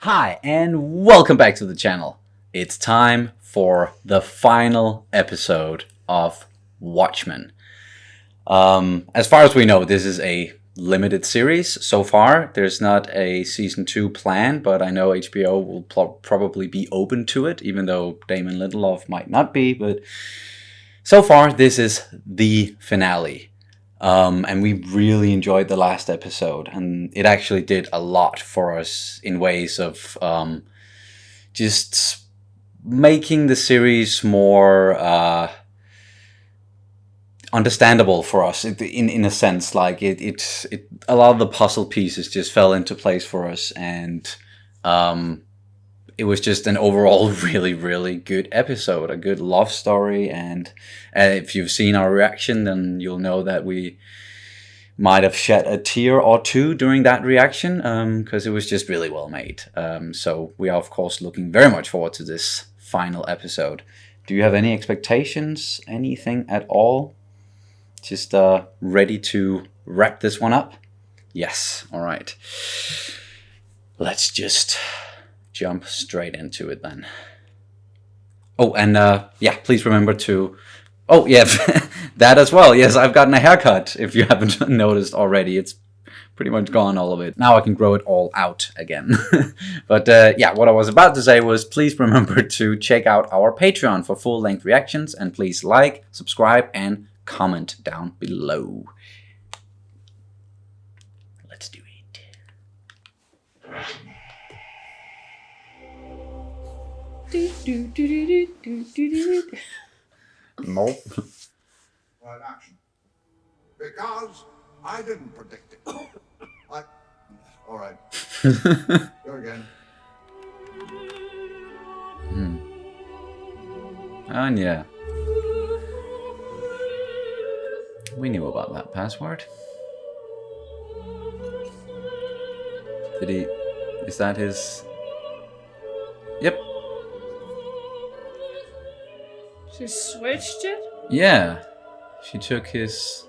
Hi, and welcome back to the channel. It's time for the final episode of Watchmen. As far as we know, this is a limited series so far. There's not a season 2 planned, but I know HBO will probably be open to it, even though Damon Lindelof might not be. But so far, this is the finale. And we really enjoyed the last episode, and it actually did a lot for us in ways of just making the series more understandable for us in a sense. Like it a lot of the puzzle pieces just fell into place for us, and it was just an overall really good episode, a good love story. And if you've seen our reaction, then you'll know that we might have shed a tear or two during that reaction, because it was just really well made. So we are of course looking very much forward to this final episode. Do you have any expectations, anything at all? Just ready to wrap this one up? Yes, all right. Let's just jump straight into it then. Oh, and yeah, please remember to... Oh, yeah, that as well. Yes, I've gotten a haircut, if you haven't noticed already. It's pretty much gone, all of it. Now I can grow it all out again. But yeah, what I was about to say was please remember to check out our Patreon for full-length reactions, and please like, subscribe, and comment down below. Let's do it. Nope. Right, action. Because I didn't predict it. All right. Go again. Anya. We knew about that password. Did he... Is that his... Yep. She switched it? Yeah. She took his...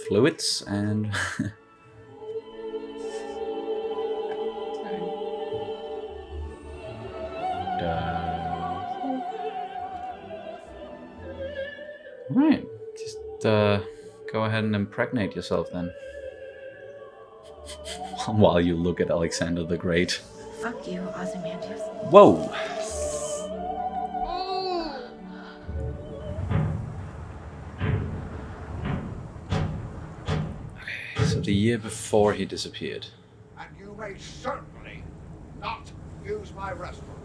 fluids and... Right. Just go ahead and impregnate yourself then. While you look at Alexander the Great. Fuck you, Ozymandias. Whoa! Okay, so the year before he disappeared. And you may certainly not use my restroom.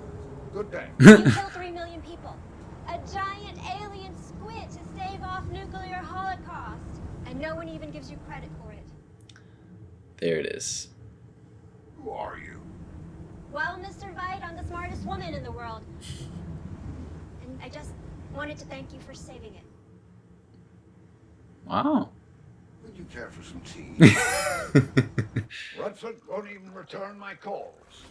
Good day. You killed 3 million people. A giant alien squid to stave off nuclear holocaust. And no one even gives you credit for it. There it is. Who are you? Well, Mr. Vite, I'm the smartest woman in the world. And I just wanted to thank you for saving it. Wow. Would you care for some tea? Rutherford won't even return my calls.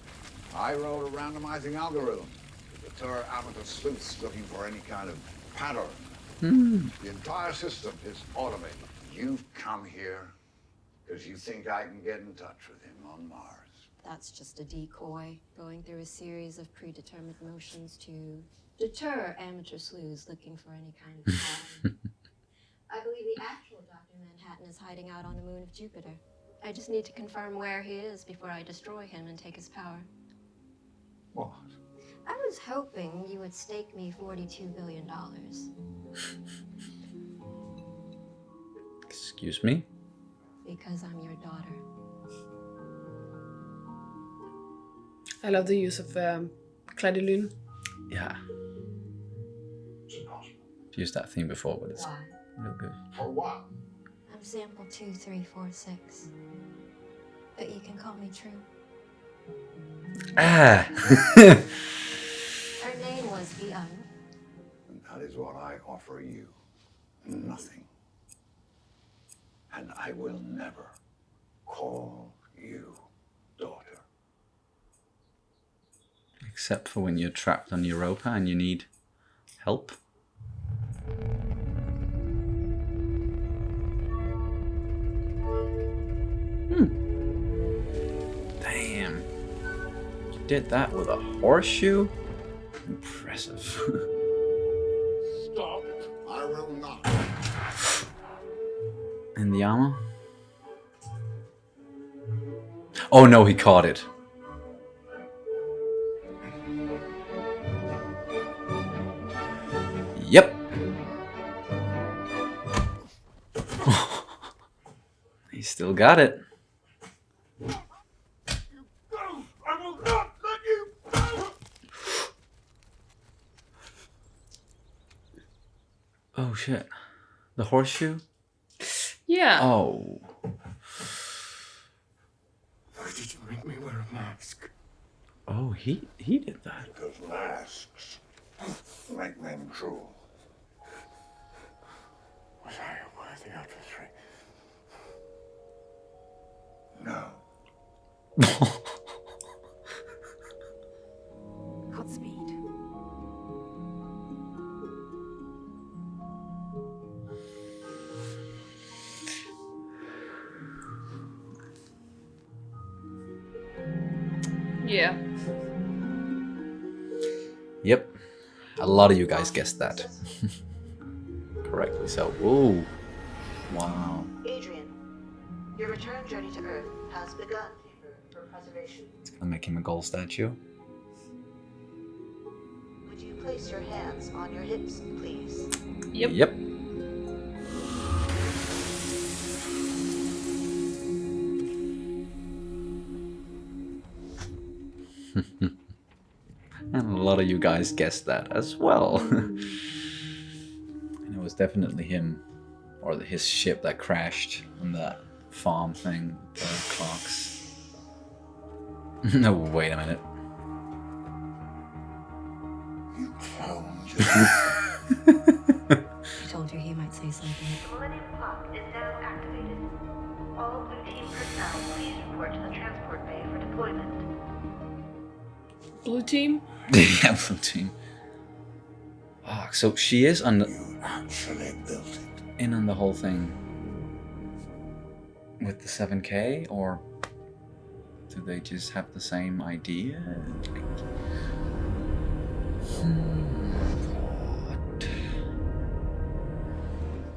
I wrote a randomizing algorithm to deter amateur sleuths looking for any kind of pattern. The entire system is automated. You've come here because you think I can get in touch with him on Mars. That's just a decoy, going through a series of predetermined motions to deter amateur sleuths looking for any kind of pattern. I believe the actual Dr. Manhattan is hiding out on the moon of Jupiter. I just need to confirm where he is before I destroy him and take his power. What? I was hoping you would stake me $42 billion. Excuse me? Because I'm your daughter. I love the use of Cladilune. Yeah. It's impossible. I've used that theme before, but it's Why? real good. For what? I'm sample 2346. But you can call me Trieu. Ah! Her name was Villainous. And that is what I offer you. Nothing. And I will never call you daughter. Except for when you're trapped on Europa and you need help. did that with a horseshoe? Impressive. Stop. I will not. And the armor? Oh no, he caught it. Yep. He still got it. I will not let you go. Oh shit. The horseshoe? Yeah. Oh. Why did you make me wear a mask? Oh, he did that. Because masks make men cruel. Was I a worthy adversary? No. Godspeed. Yeah. Yep. A lot of you guys guessed that. Correctly so. Whoa. Wow. Adrian, your return journey to Earth has begun for preservation. It's gonna make him a gold statue. Would you place your hands on your hips, please? Yep. Yep. And a lot of you guys guessed that as well. And it was definitely him, or his ship that crashed on that farm thing with the clocks. No, wait a minute. You cloned I told you he might say something. The Millennium Clock is now activated. All Blue Team personnel, please report to the transport bay for deployment. Blue team? Yeah, from team. Ah, so she is on the, You actually built it. in on the whole thing with the 7K, or do they just have the same idea? What?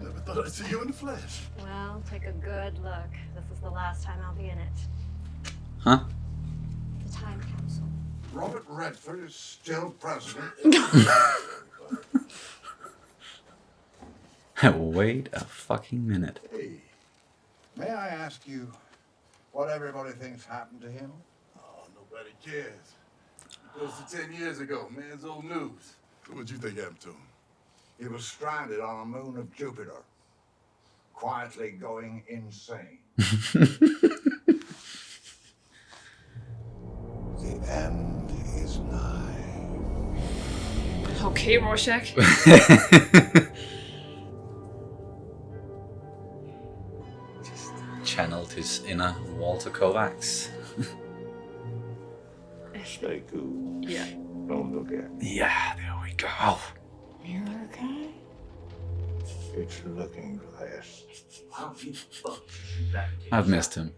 Never thought I'd see you in the flesh. Well, take a good look. This is the last time I'll be in it. Huh? The time capsule. Robert Redford is still president. Wait a fucking minute. Hey, may I ask you what everybody thinks happened to him? Oh, nobody cares. Close to 10 years ago, man's old news. So what'd you think happened to him? He was stranded on a moon of Jupiter, quietly going insane. The end is nigh. Okay, Rorschach. Channeled his inner Walter Kovacs. Stay cool. Yeah. Don't look at me. Yeah, there we go. You're okay? It's looking glass. How the fuck did that get I've missed him.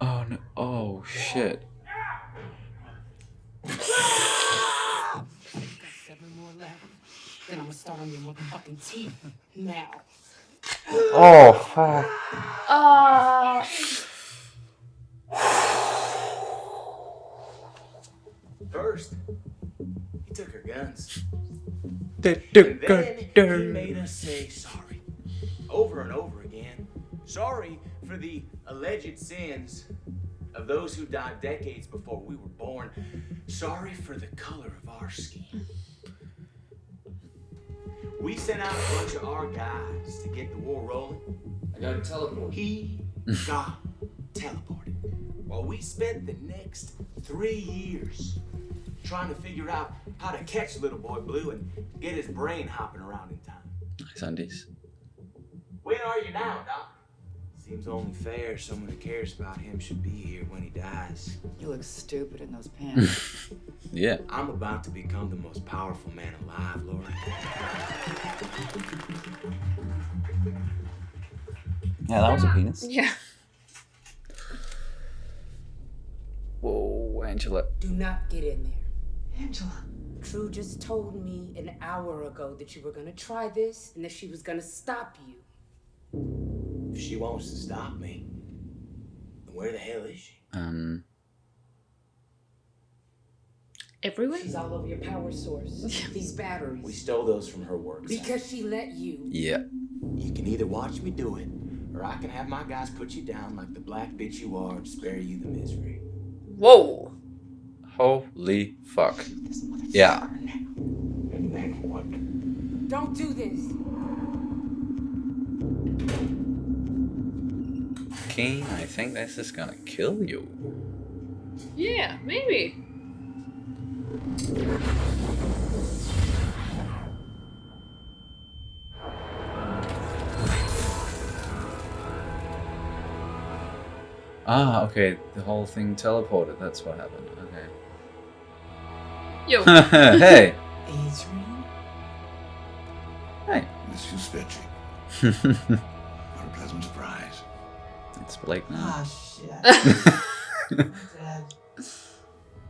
Oh no! Oh shit! Got 7 more left. Then I'm gonna start on your motherfucking team. Now. Oh fuck! First, he took her guns. And And then he made us say sorry. Over and over again. Sorry for the alleged sins of those who died decades before we were born. Sorry for the color of our skin. We sent out a bunch of our guys to get the war rolling. I got to teleport. He got teleported. While we spent the next 3 years trying to figure out how to catch little boy Blue and get his brain hopping around in time. Nice undies. Where are you now, Doc? Seems only fair someone who cares about him should be here when he dies. You look stupid in those pants. Yeah. I'm about to become the most powerful man alive, Laura. Yeah, that was a penis. Yeah. Whoa, Angela. Do not get in there. Angela. Trieu just told me an hour ago that you were gonna try this and that she was gonna stop you. If she wants to stop me, then where the hell is she? Everywhere? She's all over your power source. These batteries. We stole those from her work site. Because she let you. Yeah. You can either watch me do it, or I can have my guys put you down like the black bitch you are to spare you the misery. Whoa. Holy fuck. Yeah. And then what? Don't do this. Keen, I think this is gonna kill you. Yeah, maybe. Ah, okay. The whole thing teleported. That's what happened. Okay. Yo. Hey. Adrian? Hey. Miss you, Spetchy. What a pleasant surprise. It's Blake now. Ah, shit. I'm dead.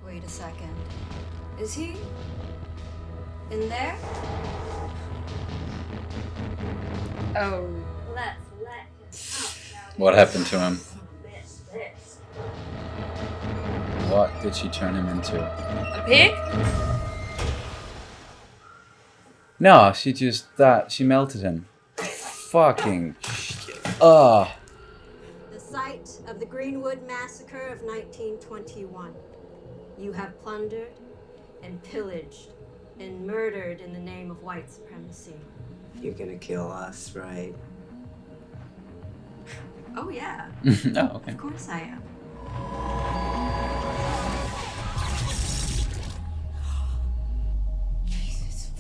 Wait a second. Is he in there? Oh. Let's let him out, shall we? What happened to him? This. What did she turn him into? A pig? No, she just she melted him. Fucking shit. Ugh. The site of the Greenwood Massacre of 1921. You have plundered and pillaged and murdered in the name of white supremacy. You're gonna kill us, right? Oh yeah, Oh, okay. of course I am. Jesus.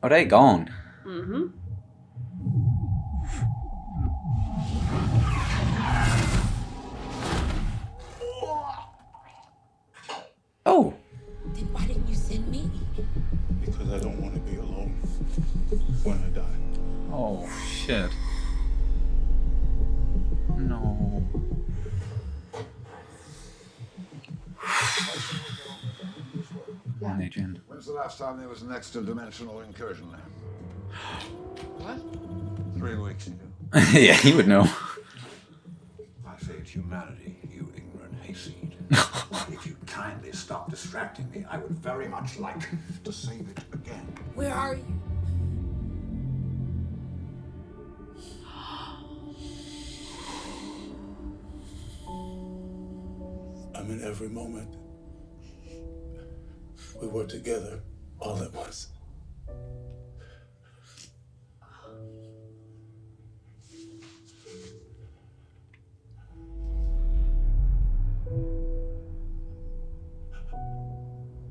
Are they gone? Mm-hmm. Oh. Then why didn't you send me? Because I don't want to be alone when I die. Oh, shit. No. Come on, Adrian. When's the last time there was an extra-dimensional incursion there? What? 3 weeks ago. Yeah, he would know. I saved humanity, you ignorant hayseed. If you'd kindly stop distracting me, I would very much like to save it again. Where are you? I'm in every moment. We were together all at once.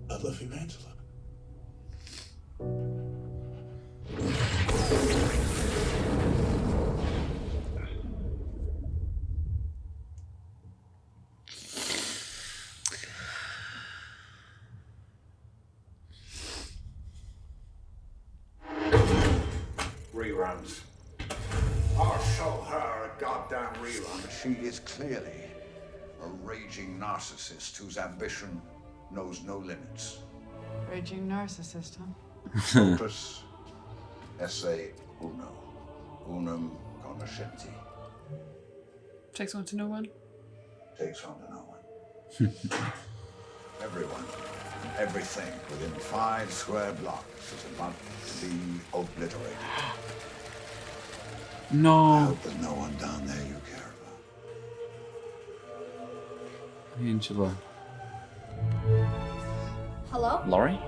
I love you, Angela. Reruns. I'll show her a goddamn rerun. She is clearly a raging narcissist whose ambition knows no limits. Raging narcissist, huh? Opus esse uno. Unum conoscenti. Takes one to know one. Takes on to no one. Everyone, everything within 5 square blocks is about to be obliterated. I No. hope there's no one down there you care about. Angela. Hello? Laurie? You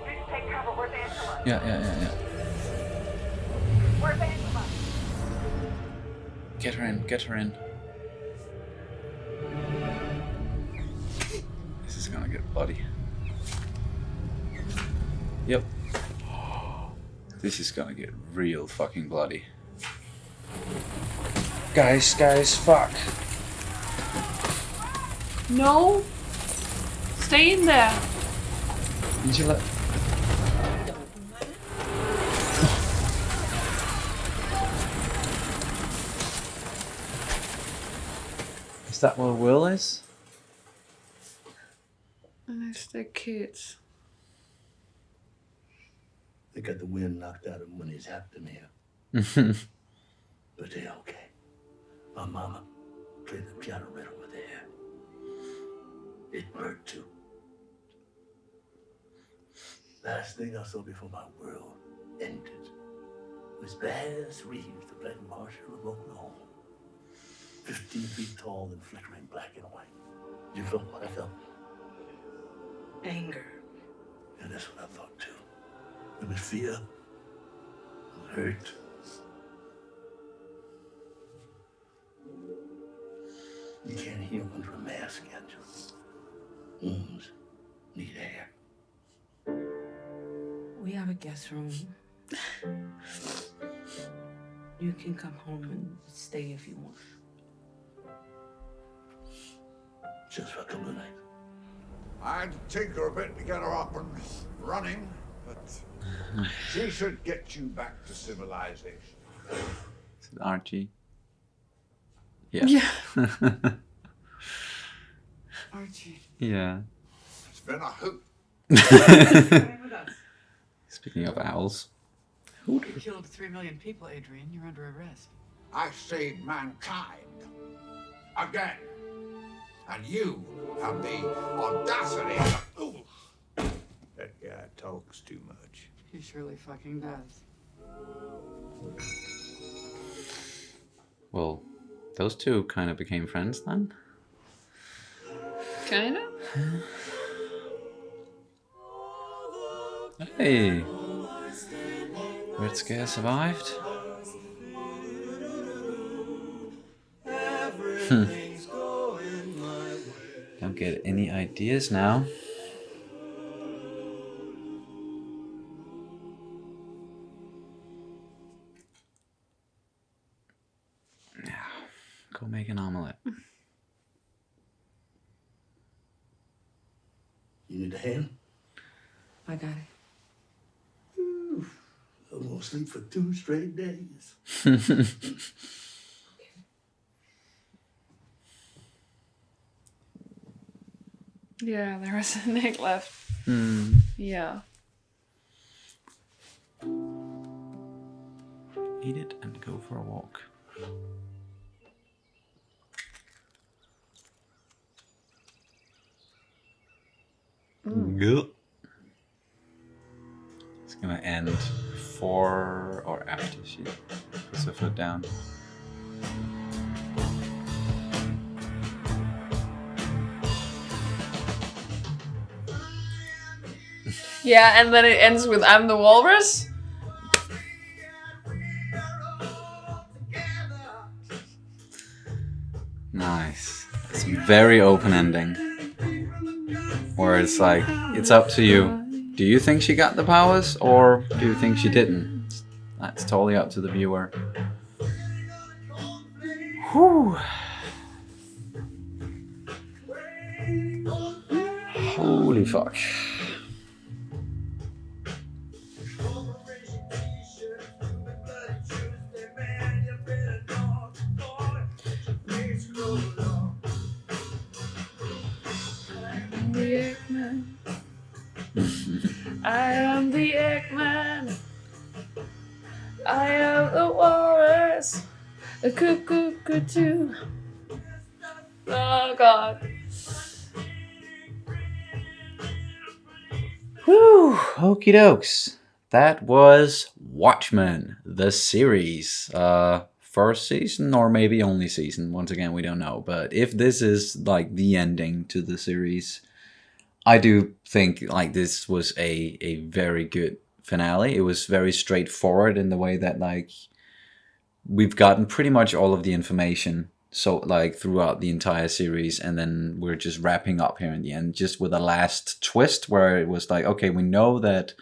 need to take cover. Where's Angela? Yeah. Where's Angela? Get her in. This is gonna get bloody. Yep. This is gonna get real fucking bloody. Guys, fuck. No. Stay in there. Angela. Is that what Will is? And it's the kids. They got the wind knocked out of them when they zapped them here. But they're okay. My mama played the piano right over there. It hurt too. Last thing I saw before my world ended was Bass Reeves, the Black Marshal of Oklahoma. 15 feet tall and flickering black and white. You felt what I felt? Anger. And that's what I thought too. It was fear. It was hurt. You can't heal under a mask, can't you? Wounds need air. We have a guest room. You can come home and stay if you want. Just for a couple of nights. I had to tinker a bit to get her up and running, but she should get you back to civilization. Is it Archie? Yeah. Archie. Yeah. It's been a hoot. Speaking of owls. You killed 3 million people, Adrian. You're under arrest. I saved mankind. Again. And you have the audacity to... Ooh. That guy talks too much. He surely fucking does. Well, those two kind of became friends then. Kind of? Hey! Red Scare survived? Don't get any ideas now. Now, go make an omelette. You need a hand? I got it. I won't sleep for 2 straight days. Yeah, there was an egg left. Yeah. Eat it and go for a walk. Good. It's gonna end before or after she puts her foot down. Yeah, and then it ends with I'm the Walrus. Nice. It's a very open ending. Where it's like, it's up to you. Do you think she got the powers, or do you think she didn't? That's totally up to the viewer. Whew. Holy fuck. The Eggman. I am the Eggman. I am the Walrus. A cuckoo too. Oh god. Whew, okie dokes. That was Watchmen, the series. First season, or maybe only season. Once again, we don't know. But if this is like the ending to the series, I do think like this was a very good finale. It was very straightforward in the way that like we've gotten pretty much all of the information so like throughout the entire series, and then we're just wrapping up here in the end, just with a last twist where it was like, okay, we know that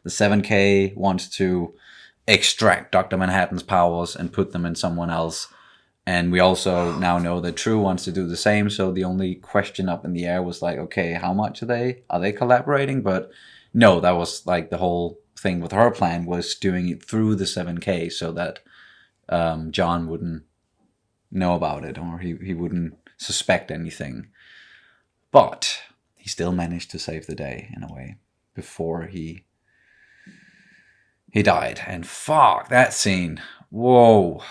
the 7K wants to extract Dr. Manhattan's powers and put them in someone else. And we also now know that Trieu wants to do the same. So the only question up in the air was like, okay, how much are they collaborating? But no, that was like the whole thing with her plan was doing it through the 7K so that John wouldn't know about it, or he wouldn't suspect anything. But he still managed to save the day in a way before he died. And fuck, that scene. Whoa.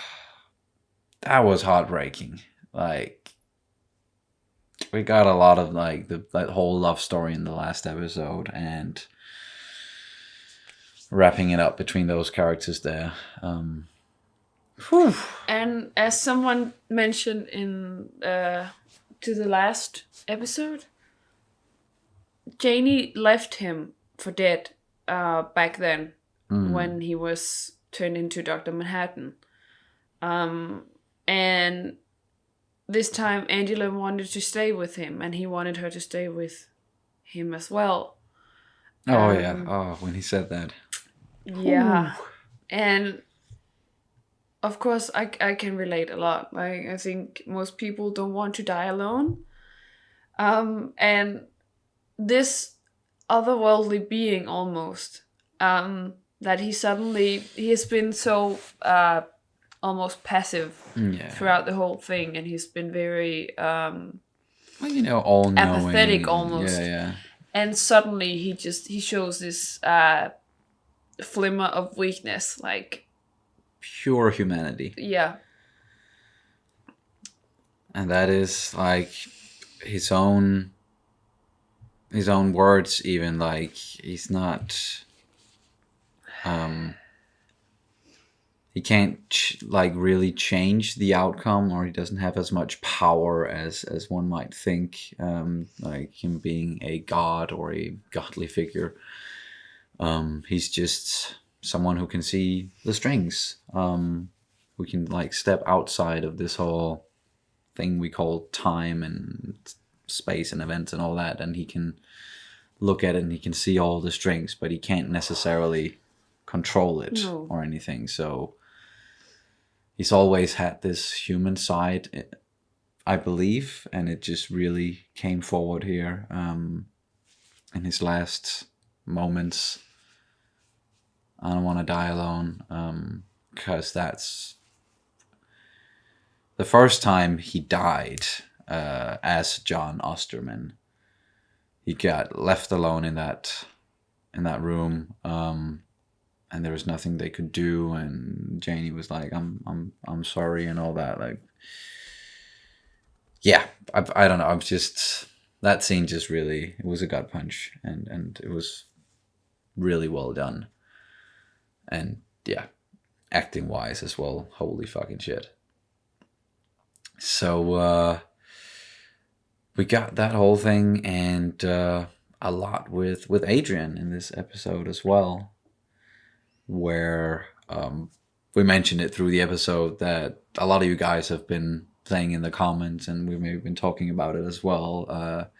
That was heartbreaking. Like, we got a lot of like that whole love story in the last episode, and wrapping it up between those characters there. And as someone mentioned in to the last episode, Janie left him for dead back then when he was turned into Dr. Manhattan. And this time Angela wanted to stay with him, and he wanted her to stay with him as well. Oh, yeah. Oh, when he said that. Yeah. Ooh. And of course, I can relate a lot. Like, I think most people don't want to die alone. And this otherworldly being almost, that he has been so almost passive throughout the whole thing, and he's been very all-knowing, apathetic almost. Yeah. And suddenly he shows this flimmer of weakness, like pure humanity. Yeah. And that is like his own words, even. Like, he's not he can't really change the outcome, or he doesn't have as much power as one might think, like him being a god or a godly figure. He's just someone who can see the strings, who can like step outside of this whole thing we call time and space and events and all that, and he can look at it and he can see all the strings, but he can't necessarily control it or anything. So he's always had this human side, I believe, and it just really came forward here in his last moments. I don't want to die alone, because that's the first time he died as John Osterman. He got left alone in that room, and there was nothing they could do. And Janie was like, "I'm sorry," and all that. Like, yeah, I don't know. I'm just, that scene just really, it was a gut punch, and it was really well done. And yeah, acting wise as well, holy fucking shit. So we got that whole thing, and a lot with Adrian in this episode as well, where we mentioned it through the episode that a lot of you guys have been saying in the comments, and we've maybe been talking about it as well,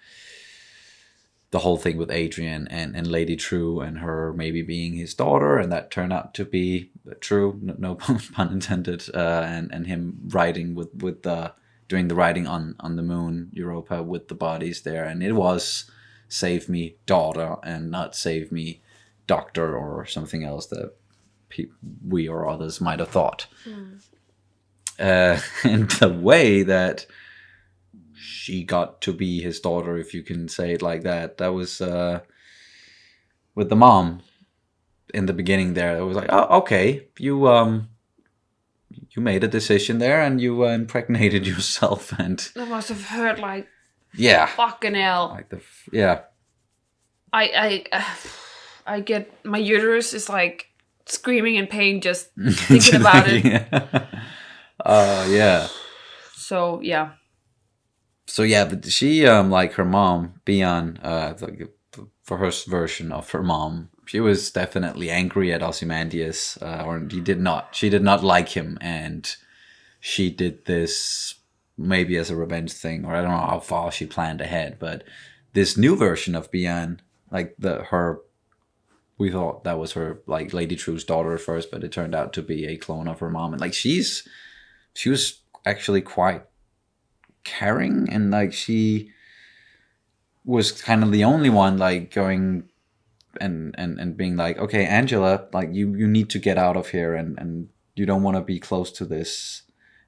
the whole thing with Adrian and Lady Trieu and her maybe being his daughter, and that turned out to be true, no pun intended, and him riding with doing the riding on the moon, Europa, with the bodies there, and it was save me daughter and not save me doctor or something else that we or others might have thought. And the way that she got to be his daughter, if you can say it like that, that was with the mom in the beginning there. It was like, oh, okay, you made a decision there, and you impregnated yourself, and that must have hurt like fucking hell. Like I get, my uterus is like screaming in pain just thinking about it. Yeah. So yeah. So yeah, but she like her mom, Bian, for her version of her mom, she was definitely angry at Ozymandias, or she did not like him, and she did this maybe as a revenge thing, or I don't know how far she planned ahead, but this new version of Bian, like we thought that was her, like Lady Trieu's daughter at first, but it turned out to be a clone of her mom, and like she was actually quite caring, and like she was kind of the only one like going and being like, okay, Angela, like you need to get out of here, and you don't want to be close to this,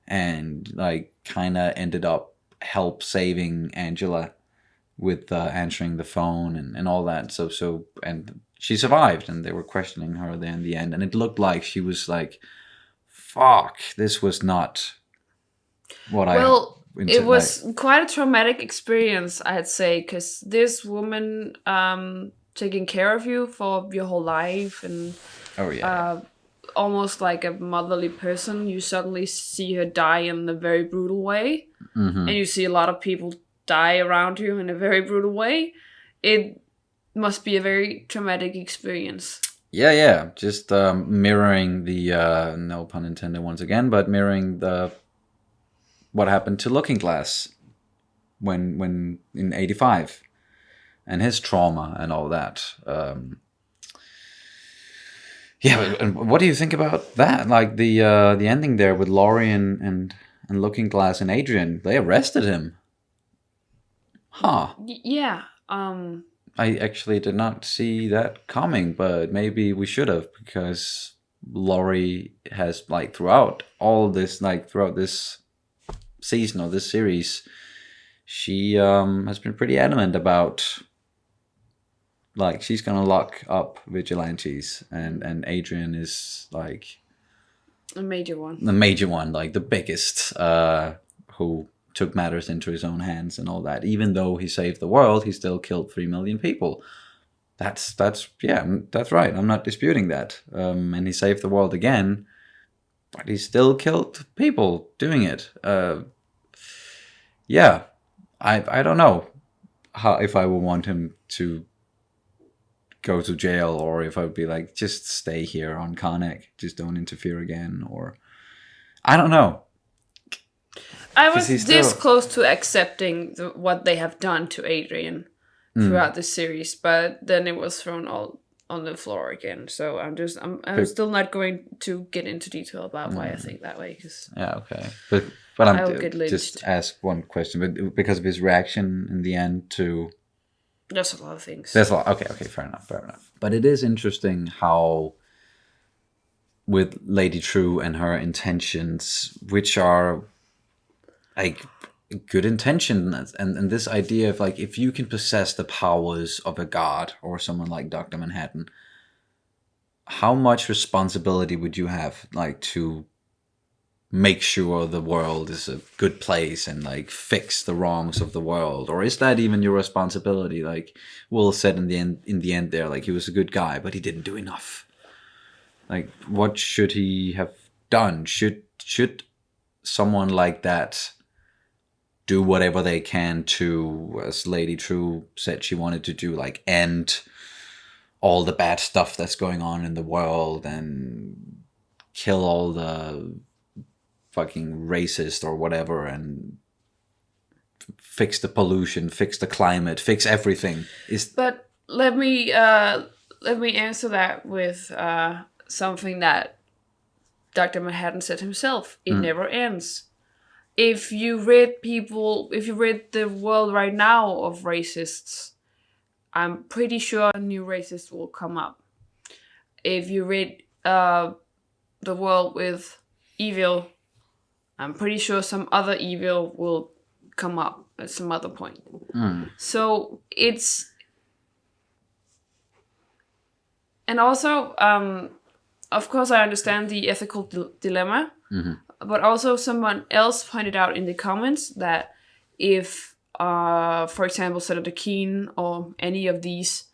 and like kind of ended up help saving Angela with answering the phone and all that. So and she survived, and they were questioning her there in the end, and it looked like she was like, "Fuck, this was not what Well, I." it was quite a traumatic experience, I'd say, because this woman taking care of you for your whole life and Oh yeah. almost like a motherly person, you suddenly see her die in a very brutal way, and you see a lot of people die around you in a very brutal way. It must be a very traumatic experience. Yeah. Just mirroring the no pun intended once again, but mirroring the what happened to Looking Glass when in '85 and his trauma and all that. And what do you think about that? Like the ending there with Laurie and Looking Glass and Adrian, they arrested him. Huh. Yeah. I actually did not see that coming, but maybe we should have, because Laurie has, like, throughout this season or this series, she has been pretty adamant about, like, she's gonna lock up vigilantes, and Adrian is like a major one. The major one, like the biggest, who took matters into his own hands and all that. Even though he saved the world, he still killed 3 million people. That's right. I'm not disputing that. And he saved the world again, but he still killed people doing it. I don't know if I would want him to go to jail, or if I would be like, just stay here on Karnak, just don't interfere again, or I don't know. I was this close to accepting what they have done to Adrian throughout the series, but then it was thrown all on the floor again. So I'm still not going to get into detail about why I think that way. Cause okay, but I'm just ask one question, but because of his reaction in the end to. There's a lot of things. There's a lot. Okay, fair enough. But it is interesting how, with Lady Trieu and her intentions, which are like good intentions, and this idea of, like, if you can possess the powers of a god or someone like Dr. Manhattan, how much responsibility would you have, like, to make sure the world is a good place and, like, fix the wrongs of the world? Or is that even your responsibility? Like Will said in the end there, like, he was a good guy, but he didn't do enough. Like, what should he have done? Should someone like that do whatever they can to, as Lady Trieu said she wanted to do, like, end all the bad stuff that's going on in the world and kill all the fucking racist or whatever, and fix the pollution, fix the climate, fix everything? But let me answer that with something that Dr. Manhattan said himself. It never ends. If you read the world right now of racists, I'm pretty sure new racists will come up. If you read the world with evil, I'm pretty sure some other evil will come up at some other point. So it's... And also, of course, I understand the ethical dilemma, but also someone else pointed out in the comments that if, for example, Senator Keene or any of these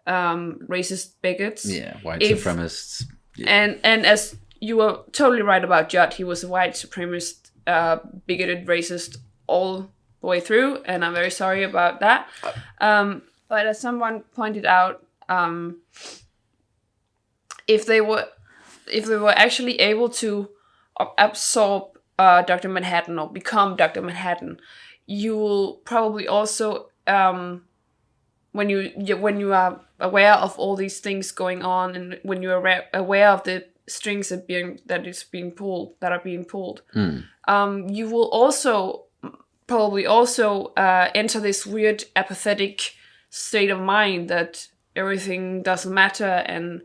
racist bigots... Yeah, white supremacists. Yeah. And as you were totally right about Judd, he was a white supremacist, bigoted racist all the way through, and I'm very sorry about that. But as someone pointed out, if they were actually able to absorb Dr. Manhattan or become Dr. Manhattan, you will probably also, when you are aware of all these things going on, and when you are aware of the strings that are being pulled, you will also probably also enter this weird apathetic state of mind that everything doesn't matter, and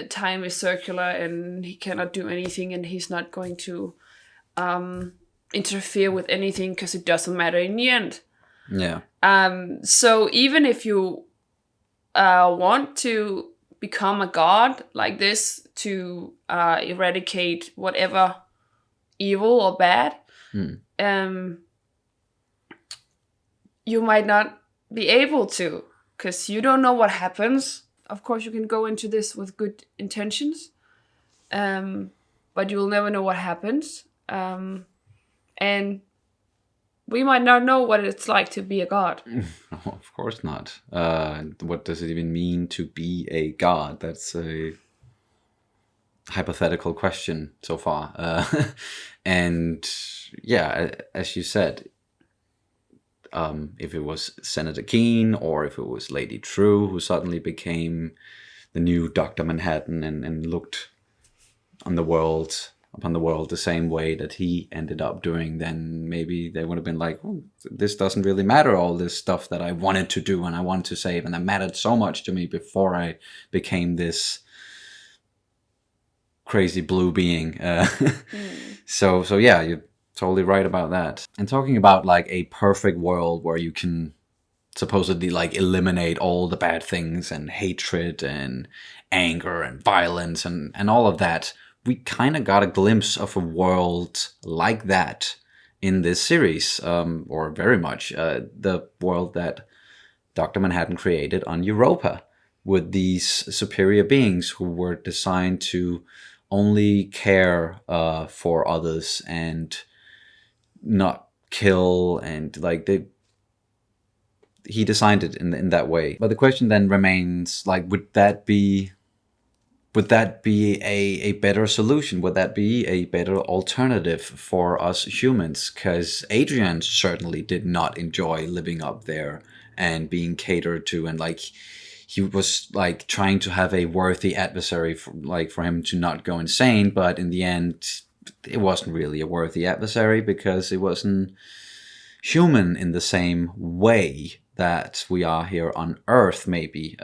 time is circular, and he cannot do anything, and he's not going to interfere with anything because it doesn't matter in the end. Yeah. So even if you want to become a god like this to eradicate whatever evil or bad, you might not be able to, because you don't know what happens. Of course, you can go into this with good intentions, but you will never know what happens. And we might not know what it's like to be a god. No, of course not. What does it even mean to be a god? That's a hypothetical question so far. And yeah, as you said, if it was Senator Keene or if it was Lady Trieu who suddenly became the new Dr. Manhattan and looked upon the world the same way that he ended up doing, then maybe they would have been like, oh, this doesn't really matter, all this stuff that I wanted to do and I wanted to save and that mattered so much to me before I became this crazy blue being. So yeah, you're totally right about that. And talking about like a perfect world where you can supposedly like eliminate all the bad things and hatred and anger and violence and all of that, we kind of got a glimpse of a world like that in this series, or very much the world that Dr. Manhattan created on Europa, with these superior beings who were designed to only care for others and not kill, and like he designed it in that way. But the question then remains, like, would that be a better solution? Would that be a better alternative for us humans? Because Adrian certainly did not enjoy living up there and being catered to, and like he was like trying to have a worthy adversary for him to not go insane, but in the end it wasn't really a worthy adversary because it wasn't human in the same way that we are here on Earth, maybe.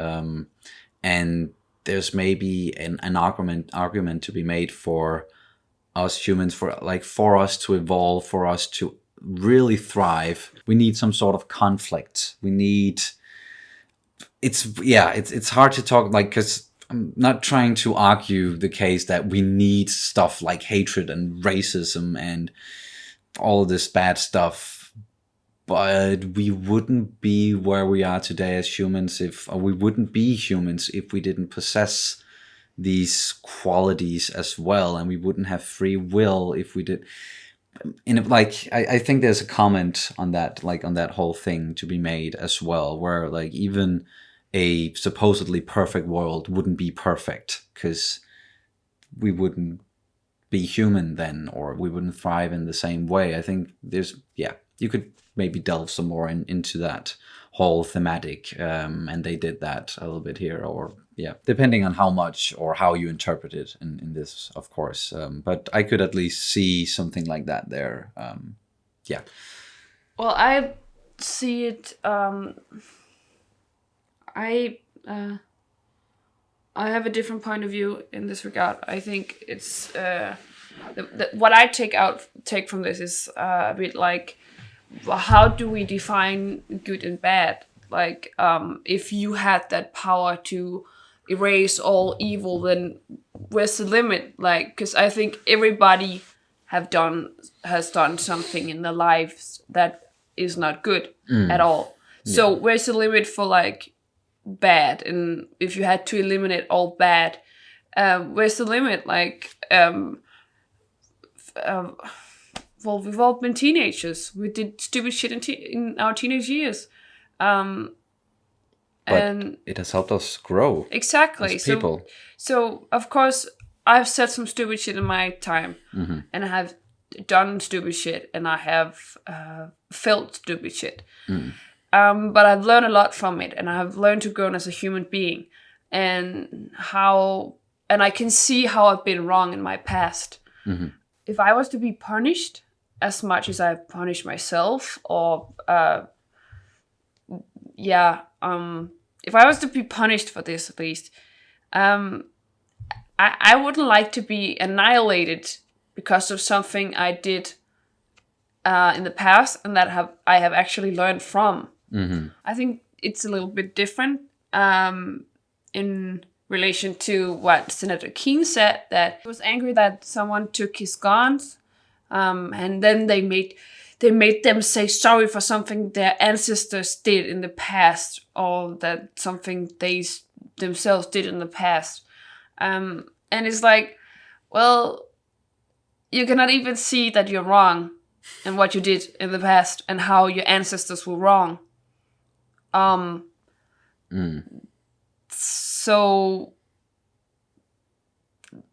And there's maybe an argument to be made for us humans, for us to evolve, for us to really thrive. We need some sort of conflict. We need. It's hard to talk, like, because I'm not trying to argue the case that we need stuff like hatred and racism and all this bad stuff, but we wouldn't be where we are today as humans we wouldn't be humans if we didn't possess these qualities as well, and we wouldn't have free will if we did. I think there's a comment on that, like on that whole thing to be made as well, where like even a supposedly perfect world wouldn't be perfect because we wouldn't be human then, or we wouldn't thrive in the same way. I think you could maybe delve some more into that whole thematic, and they did that a little bit here, or depending on how much or how you interpret it in this, of course. But I could at least see something like that there. Well, I see it. I have a different point of view in this regard. I think it's what I take from this is a bit like, how do we define good and bad? Like, if you had that power to erase all evil, then where's the limit? Like, because I think everybody has done something in their lives that is not good at all. Yeah. So where's the limit for like bad? And if you had to eliminate all bad, where's the limit? Like, well, we've all been teenagers. We did stupid shit in our teenage years. But it has helped us grow. Exactly. As people. So of course, I've said some stupid shit in my time. Mm-hmm. And I have done stupid shit. And I have felt stupid shit. Mm. But I've learned a lot from it. And I've learned to grow as a human being. And I can see how I've been wrong in my past. Mm-hmm. If I was to be punished as much as I've punished myself, or if I was to be punished for this, at least, I wouldn't like to be annihilated because of something I did in the past, and that I have actually learned from. Mm-hmm. I think it's a little bit different in relation to what Senator Keene said, that he was angry that someone took his guns, and then they made them say sorry for something their ancestors did in the past, or that something they themselves did in the past. And it's like, well, you cannot even see that you're wrong in what you did in the past and how your ancestors were wrong. So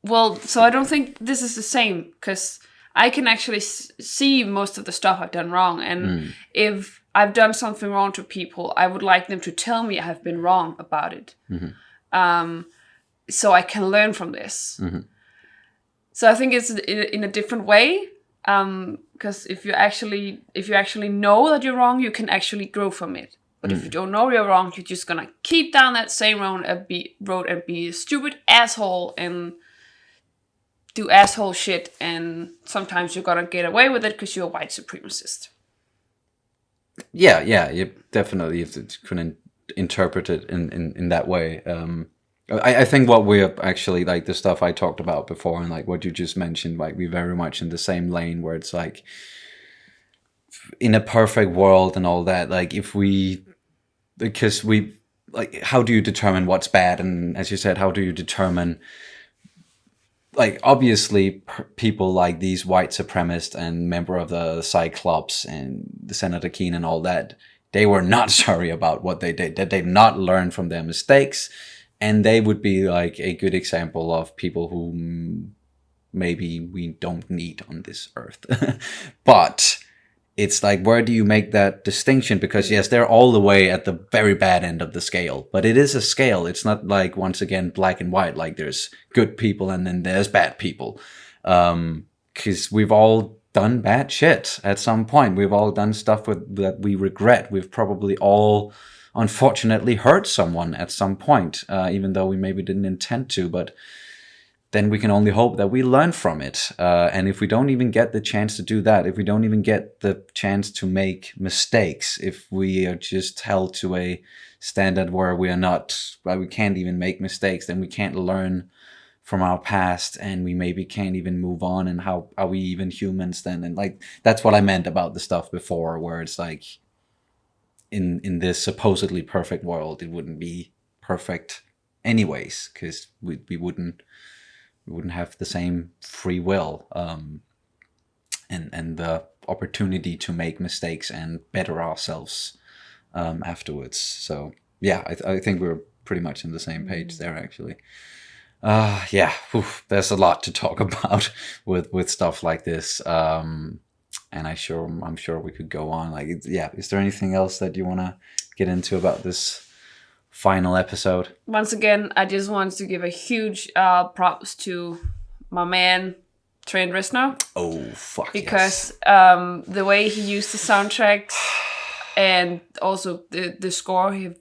I don't think this is the same, because I can actually see most of the stuff I've done wrong. And if I've done something wrong to people, I would like them to tell me I have been wrong about it. So I can learn from this. So I think it's in a different way. Because if you actually know that you're wrong, you can actually grow from it. But if you don't know you're wrong, you're just gonna keep down that same road and be a stupid asshole and do asshole shit. And sometimes you're gonna get away with it because you're a white supremacist. Yeah, you definitely couldn't interpret it in that way. I think what we're actually, like, the stuff I talked about before and like what you just mentioned, like, we're very much in the same lane, where it's like, in a perfect world and all that, like, because we, like, how do you determine what's bad? And as you said, how do you determine, like, obviously people like these white supremacists and member of the Cyclops and the Senator Keene and all that, they were not sorry about what they did, that they've not learned from their mistakes. And they would be like a good example of people who maybe we don't need on this earth. But it's like, where do you make that distinction? Because yes, they're all the way at the very bad end of the scale, but it is a scale. It's not like, once again, black and white, like there's good people and then there's bad people. Because we've all done bad shit at some point. We've all done stuff that we regret. We've probably all, unfortunately, hurt someone at some point, even though we maybe didn't intend to, but then we can only hope that we learn from it. And if we don't even get the chance to do that, if we don't even get the chance to make mistakes, if we are just held to a standard where we can't even make mistakes, then we can't learn from our past, and we maybe can't even move on. And how are we even humans then? And like, that's what I meant about the stuff before, where it's like, in this supposedly perfect world, it wouldn't be perfect anyways, because we wouldn't have the same free will and the opportunity to make mistakes and better ourselves afterwards. So yeah, I think we're pretty much on the same page there, actually. There's a lot to talk about with stuff like this. And I'm sure we could go on. Like, is there anything else that you want to get into about this final episode? Once again, I just want to give a huge props to my man, Trent Reznor. Oh, fuck because, the way he used the soundtracks and also the score he've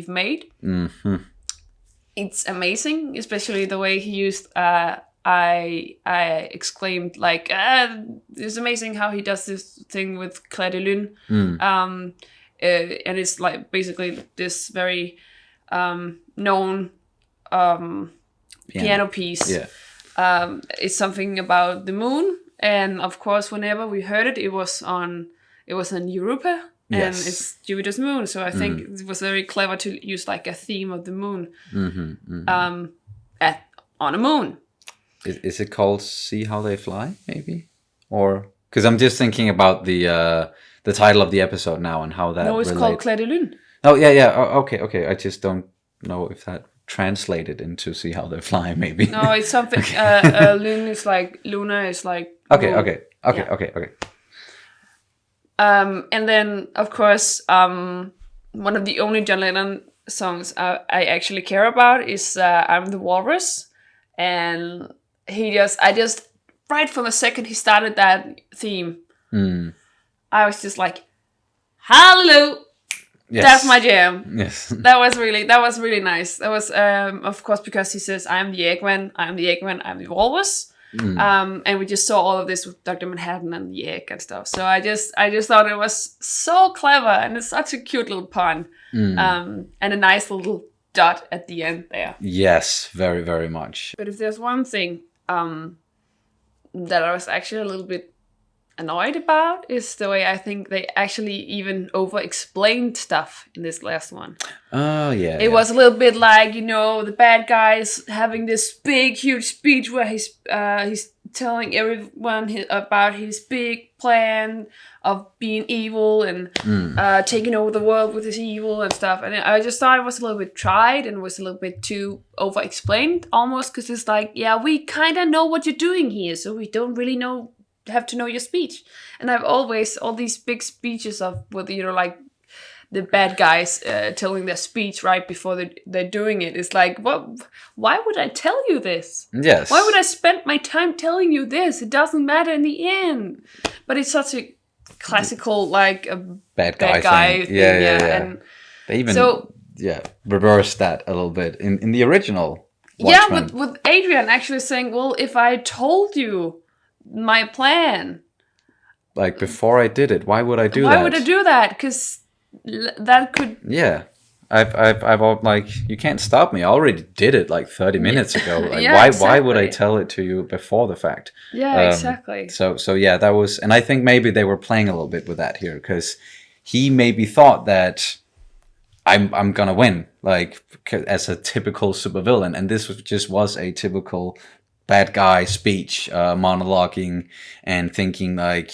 made, it's amazing. Especially the way he used... I exclaimed, like, it's amazing how he does this thing with Clair de Lune. And it's like basically this very known piano piece. Yeah. It's something about the moon, and of course, whenever we heard it, it was on Europa, and it's Jupiter's moon. So I think it was very clever to use like a theme of the moon on a moon. Is it called "See How They Fly"? Maybe, or because I'm just thinking about the title of the episode now and how that. No, it's called Clair de Lune. Oh yeah. Okay. I just don't know if that translated into "See How They Fly." Maybe. No, it's something. Lune is like Luna is like. Okay. And then of course, one of the only John Lennon songs I actually care about is "I'm the Walrus," and I just right from the second he started that theme, I was just like, hallelujah. Yes. That's my jam. Yes. That was really nice. That was of course because he says, I'm the Eggman, I'm the Walrus. And we just saw all of this with Dr. Manhattan and the egg and stuff. So I just thought it was so clever, and it's such a cute little pun, and a nice little dot at the end there. Yes, very, very much. But if there's one thing that I was actually a little bit annoyed about, is the way I think they actually even over-explained stuff in this last one. Oh, yeah. It was a little bit like, you know, the bad guys having this big, huge speech where he's telling everyone about his big plan of being evil and taking over the world with his evil and stuff. And I just thought it was a little bit tried and was a little bit too over-explained almost, because it's like, yeah, we kind of know what you're doing here, so we don't really have to know your speech. And I've always, all these big speeches of, with, you know, like, the bad guys telling their speech right before they're doing it. It's like, why would I tell you this? Yes. Why would I spend my time telling you this? It doesn't matter in the end. But it's such a classical, like, a bad guy thing. Yeah. And they even reversed that a little bit in the original Watchmen. Yeah, with Adrian actually saying, well, if I told you my plan, like, before I did it, why would I do that? Why would I do that? Because that could... Yeah. I've like, you can't stop me. I already did it like 30 minutes ago. Like, why would I tell it to you before the fact? Yeah, exactly. So yeah, that was, and I think maybe they were playing a little bit with that here, because he maybe thought that I'm gonna win, like, as a typical supervillain, and this was a typical bad guy speech, monologuing and thinking like,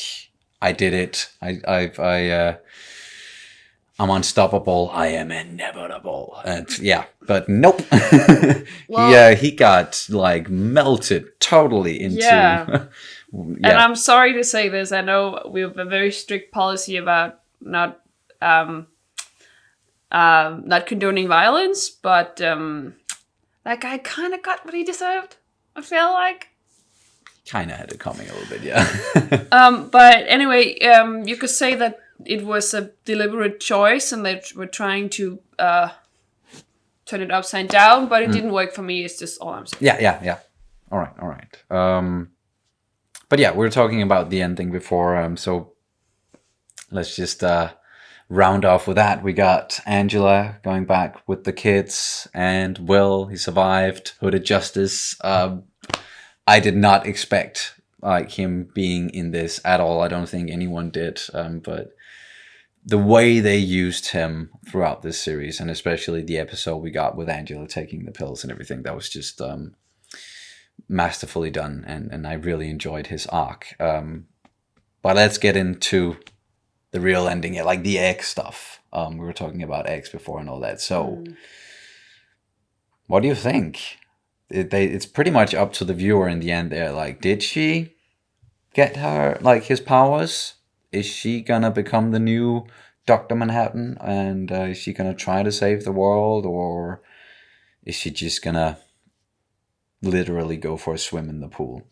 I did it. I'm unstoppable. I am inevitable. And yeah, but nope. He got like melted totally into. Yeah. And I'm sorry to say this. I know we have a very strict policy about not condoning violence, but that guy kind of got what he deserved. I feel like. Kind of had it coming a little bit, yeah. But anyway, you could say that it was a deliberate choice, and they were trying to turn it upside down, but it didn't work for me. It's just all I'm saying. Yeah. All right. But yeah, we were talking about the ending before, so let's just round off with that. We got Angela going back with the kids, and Will, he survived. Hooded Justice. I did not expect like him being in this at all. I don't think anyone did, but the way they used him throughout this series, and especially the episode we got with Angela taking the pills and everything, that was just masterfully done, and I really enjoyed his arc. But let's get into the real ending, like the egg stuff. We were talking about eggs before and all that. So what do you think? It's pretty much up to the viewer in the end there. Like, did she get her, like, his powers? Is she gonna become the new Dr. Manhattan? And is she gonna try to save the world? Or is she just gonna literally go for a swim in the pool?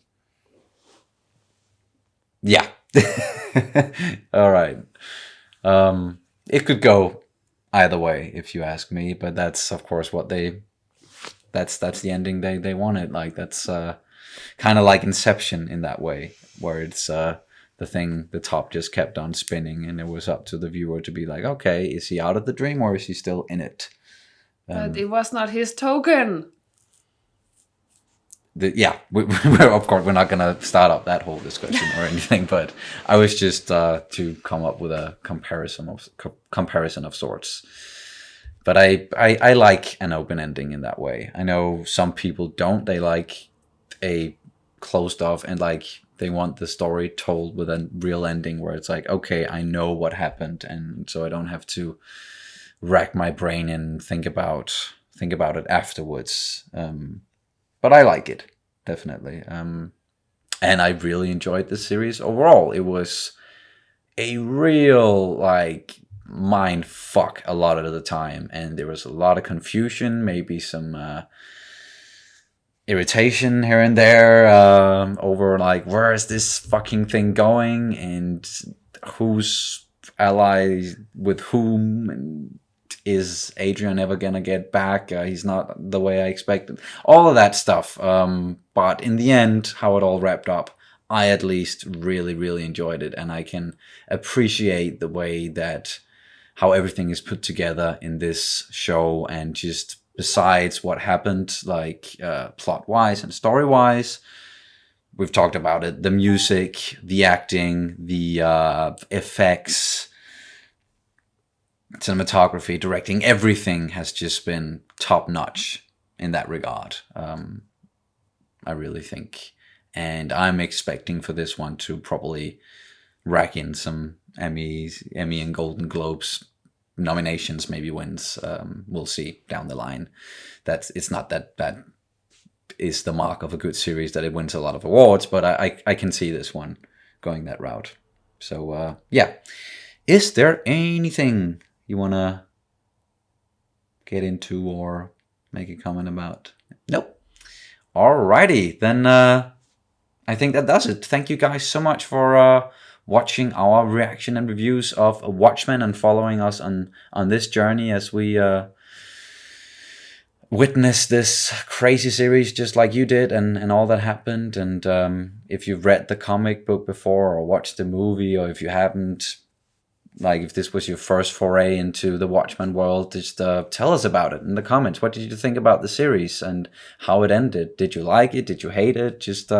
Yeah. All right. It could go either way, if you ask me. But that's, of course, what that's the ending they wanted. Like, that's kind of like Inception in that way, where it's the top just kept on spinning, and it was up to the viewer to be like, okay, is he out of the dream or is he still in it? But it was not his token. We're of course, we're not gonna start up that whole discussion or anything, but I was just to come up with a comparison of sorts. But I like an open ending in that way. I know some people don't. They like a closed off, and like they want the story told with a real ending where it's like, okay, I know what happened, and so I don't have to rack my brain and think about it afterwards. But I like it, definitely. And I really enjoyed the series overall. It was a real, like, mind fuck a lot of the time, and there was a lot of confusion, maybe some irritation here and there over, like, where is this fucking thing going, and who's allied with whom, and is Adrian ever gonna get back? He's not the way I expected. All of that stuff. But in the end, how it all wrapped up, I at least really, really enjoyed it. And I can appreciate the way that how everything is put together in this show, and just besides what happened, like plot-wise and story-wise, we've talked about it, the music, the acting, the effects, cinematography, directing, everything has just been top-notch in that regard. I really think. And I'm expecting for this one to probably rack in some Emmy and Golden Globes nominations, maybe wins. We'll see down the line. It's not that is the mark of a good series that it wins a lot of awards, but I can see this one going that route. So yeah, is there anything you want to get into or make a comment about? Nope. Alrighty, then I think that does it. Thank you guys so much for watching our reaction and reviews of Watchmen and following us on this journey as we witness this crazy series just like you did, and all that happened. And if you've read the comic book before or watched the movie, or if you haven't, like if this was your first foray into the Watchmen world, just tell us about it in the comments. What did you think about the series and how it ended? Did you like it? Did you hate it? Just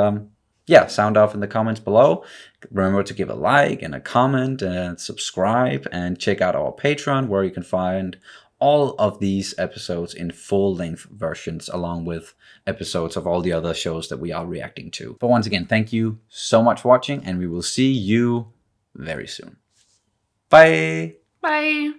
yeah, sound off in the comments below. Remember to give a like and a comment and subscribe, and check out our Patreon, where you can find all of these episodes in full-length versions, along with episodes of all the other shows that we are reacting to. But once again, thank you so much for watching, and we will see you very soon. Bye! Bye!